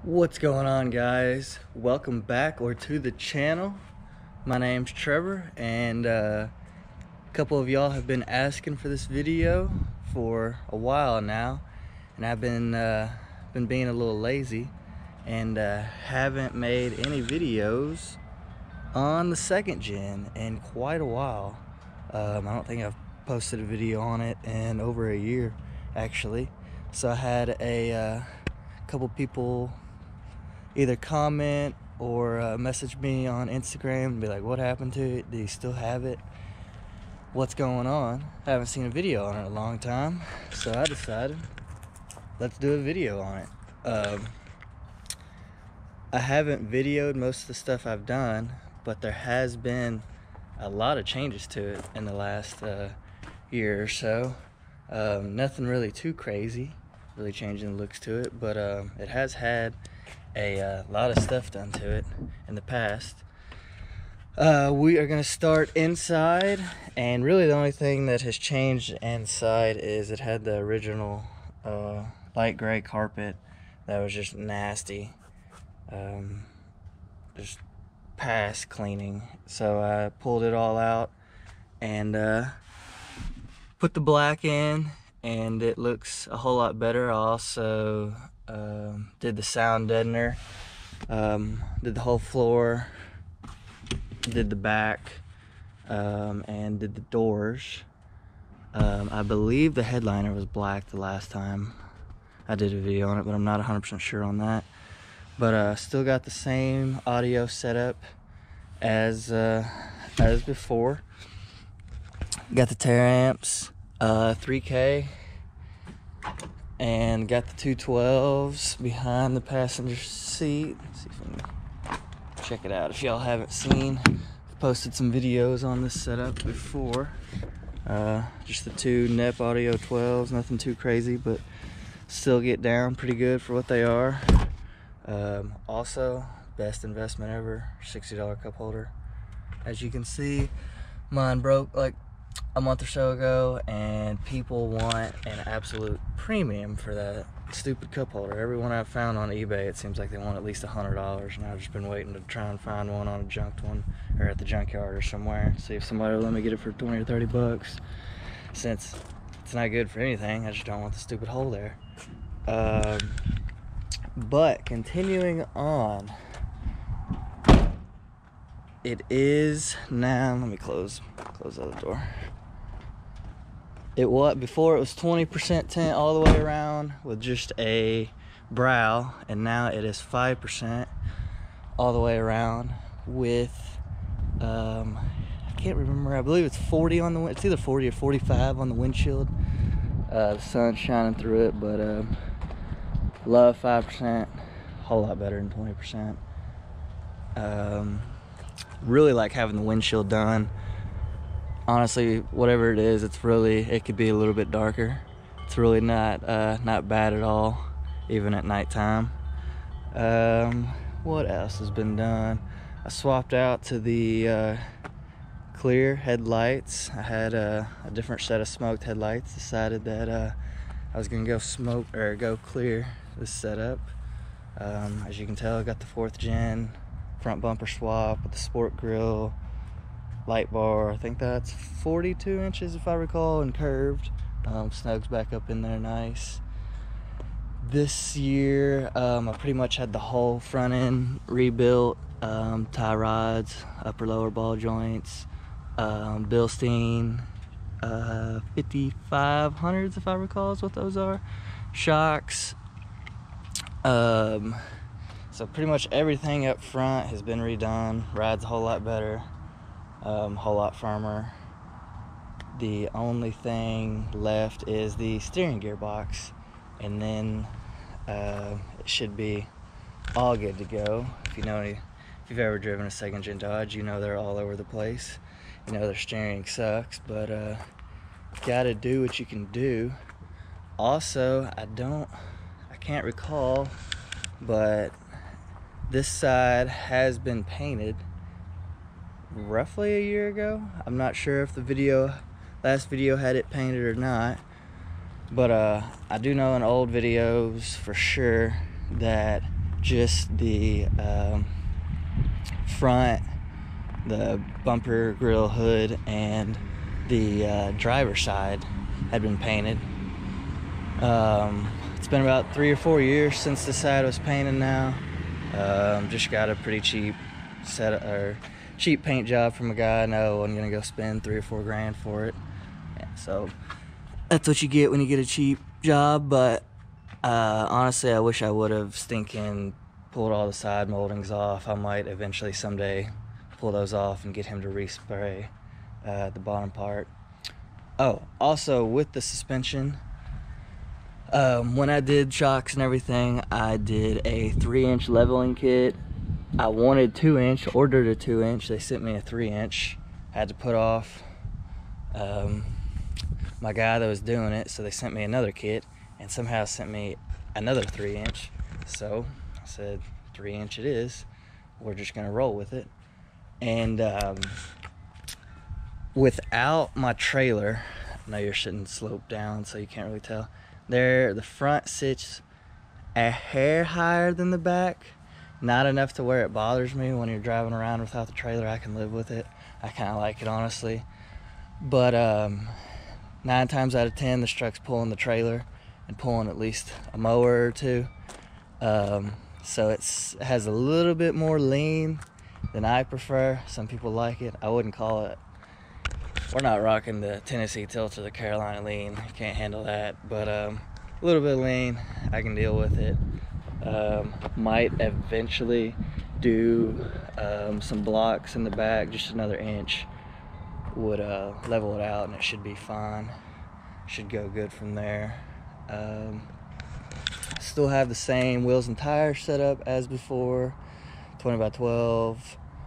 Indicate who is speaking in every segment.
Speaker 1: What's going on, guys? Welcome back to the channel. My name's Trevor, and a couple of y'all have been asking for this video for a while now, and I've been being a little lazy and haven't made any videos on the second gen in quite a while. I don't think I've posted a video on it in over a year, actually. So I had a couple people either comment or message me on Instagram and be like, what happened to it? Do you still have it? What's going on? I haven't seen a video on it in a long time, so I decided let's do a video on it. I haven't videoed most of the stuff I've done, but there has been a lot of changes to it in the last year or so. Nothing really too crazy, really changing the looks to it, but it has had a lot of stuff done to it in the past. We are going to start inside, and really the only thing that has changed inside is it had the original light gray carpet that was just nasty, just past cleaning. So I pulled it all out and put the black in, and it looks a whole lot better. I also did the sound deadener, did the whole floor, did the back, and did the doors. I believe the headliner was black the last time I did a video on it, but I'm not 100% sure on that. But still got the same audio setup as before. Got the Tera amps, 3K, and got the 212s behind the passenger seat. Let's see if we can check it out if y'all haven't seen. I've posted some videos on this setup before. Just the two NEP Audio 12s, nothing too crazy, but still get down pretty good for what they are. Also, best investment ever, $60 cup holder. As you can see, mine broke like a month or so ago, and people want an absolute premium for that stupid cup holder. Everyone I've found on eBay, it seems like they want at least $100, and I've just been waiting to try and find one on a junked one or at the junkyard or somewhere, see if somebody will let me get it for 20 or 30 bucks. Since it's not good for anything, I just don't want the stupid hole there. But continuing on, it is now, let me close the other door. Before it was 20% tint all the way around with just a brow, and now it is 5% all the way around with I can't remember, I believe it's 40 on the it's either 40 or 45 on the windshield. The sun's shining through it, but love 5%, a whole lot better than 20%. Really like having the windshield done. Honestly, whatever it is, it could be a little bit darker. It's really not bad at all, even at nighttime. What else has been done? I swapped out to the clear headlights. I had a different set of smoked headlights. Decided that I was gonna go clear this setup. As you can tell, I got the 4th gen front bumper swap with the sport grille, light bar. I think that's 42 inches if I recall, and curved. Snugs back up in there nice. This year I pretty much had the whole front end rebuilt, tie rods, upper lower ball joints, Bilstein 5500s if I recall is what those are, shocks. So pretty much everything up front has been redone. Rides a whole lot better, whole lot firmer. The only thing left is the steering gearbox, and then it should be all good to go. If you've ever driven a 2nd gen Dodge, you know they're all over the place. You know their steering sucks, but gotta do what you can do. Also, I can't recall, but this side has been painted roughly a year ago. I'm not sure if the last video had it painted or not, but I do know in old videos for sure that just the front, the bumper, grill, hood, and the driver's side had been painted. It's been about 3 or 4 years since the side was painted now. Just got a pretty cheap cheap paint job from a guy I know. I'm gonna go spend 3 or 4 grand for it. Yeah, so that's what you get when you get a cheap job. But honestly, I wish I would have pulled all the side moldings off. I might eventually someday pull those off and get him to respray the bottom part. Oh, also with the suspension, when I did shocks and everything, I did a 3-inch leveling kit. I wanted 2-inch, ordered a 2-inch. They sent me a 3-inch. Had to put off my guy that was doing it, so they sent me another kit and somehow sent me another 3-inch. So I said 3-inch it is. We're just gonna roll with it. And without my trailer, I know you're sitting sloped down so you can't really tell. The front sits a hair higher than the back. Not enough to where it bothers me. When you're driving around without the trailer, I can live with it. I kind of like it, honestly. But 9 times out of 10, this truck's pulling the trailer and pulling at least a mower or two. So it has a little bit more lean than I prefer. Some people like it. I wouldn't call it. We're not rocking the Tennessee tilt or the Carolina lean. You can't handle that. But a little bit of lean, I can deal with it. Might eventually do some blocks in the back. Just another inch would level it out, and it should be fine. Should go good from there. Still have the same wheels and tires set up as before. 20x12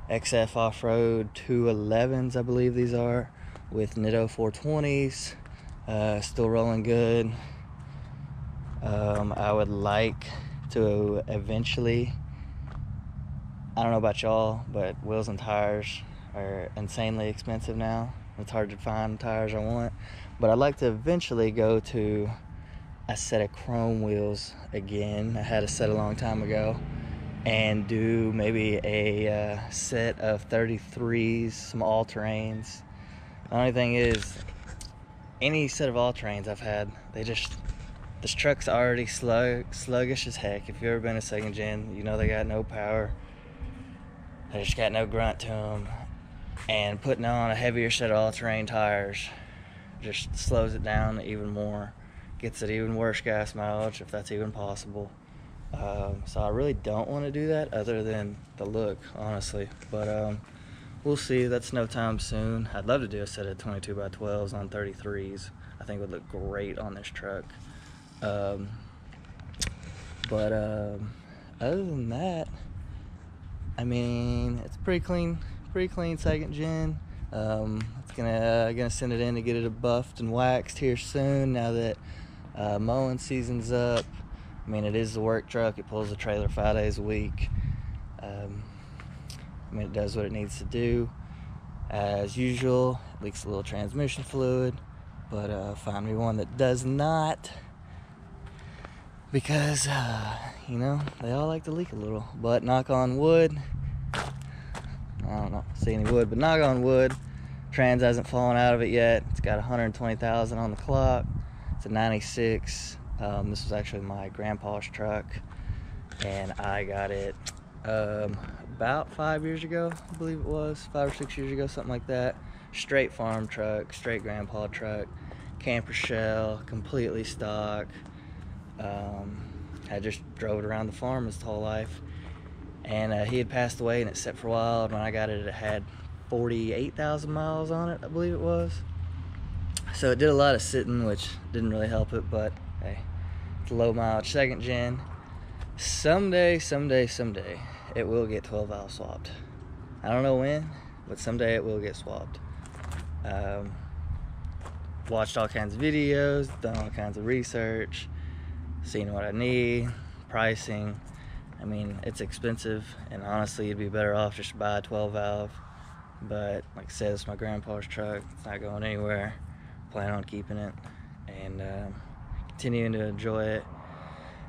Speaker 1: XF off-road 211s, I believe these are, with Nitto 420s. Still rolling good. I would like to eventually, I don't know about y'all, but wheels and tires are insanely expensive now. It's hard to find tires I want, but I'd like to eventually go to a set of chrome wheels again. I had a set a long time ago, and do maybe a set of 33s, some all-terrains. The only thing is, any set of all-terrains I've had, this truck's already sluggish as heck. If you've ever been a second gen, you know they got no power. They just got no grunt to them. And putting on a heavier set of all-terrain tires just slows it down even more. Gets it even worse gas mileage, if that's even possible. So I really don't want to do that, other than the look, honestly. But we'll see. That's no time soon. I'd love to do a set of 22x12s on 33s. I think it would look great on this truck. Other than that, I mean, it's pretty clean second gen. It's gonna send it in to get it buffed and waxed here soon, now that mowing season's up. I mean, it is the work truck. It pulls the trailer 5 days a week. I mean, it does what it needs to do as usual. It leaks a little transmission fluid, but find me one that does not, because you know, they all like to leak a little. But knock on wood, I don't know, see any wood, but knock on wood, trans hasn't fallen out of it yet. It's got 120,000 on the clock. It's a 96. This was actually my grandpa's truck, and I got it about 5 years ago, I believe it was, 5 or 6 years ago, something like that. Straight farm truck, straight grandpa truck, camper shell, completely stock. I just drove it around the farm his whole life, and he had passed away, and it sat for a while. And when I got it, it had 48,000 miles on it, I believe it was. So it did a lot of sitting, which didn't really help it, but hey, it's a low mileage second gen. Someday, it will get 12 valve swapped. I don't know when, but someday it will get swapped. Watched all kinds of videos, done all kinds of research, seen what I need, pricing. I mean, it's expensive, and honestly, you'd be better off just to buy a 12 valve. But like I said, it's my grandpa's truck. It's not going anywhere. Plan on keeping it and continuing to enjoy it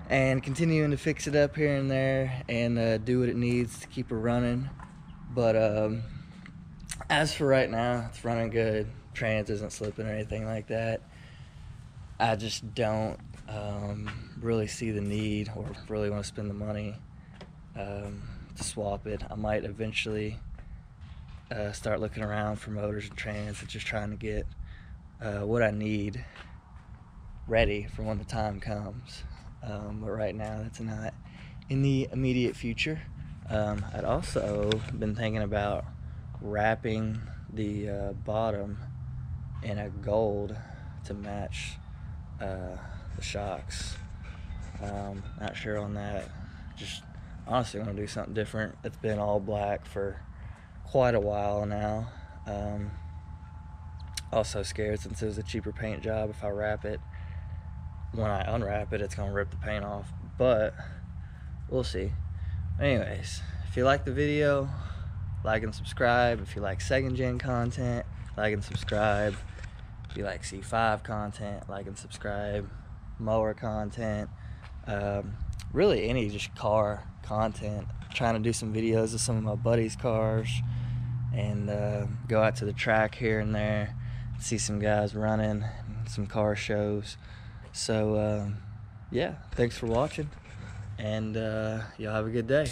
Speaker 1: and continuing to fix it up here and there and do what it needs to keep her running. But as for right now, it's running good. Trans isn't slipping or anything like that. I just don't really see the need or really want to spend the money to swap it. I might eventually start looking around for motors and trans and just trying to get what I need ready for when the time comes. But right now, that's not in the immediate future. I'd also been thinking about wrapping the bottom in a gold to match the shocks. Not sure on that. Just honestly want to do something different. It's been all black for quite a while now. Also scared, since it was a cheaper paint job, if I wrap it, when I unwrap it, it's gonna rip the paint off, but we'll see. Anyways, if you like the video, like and subscribe. If you like second gen content, like and subscribe. If you like C5 content, like and subscribe. Mower content, really any just car content. Trying to do some videos of some of my buddies' cars and go out to the track here and there, see some guys running, some car shows. So yeah, thanks for watching, and y'all have a good day.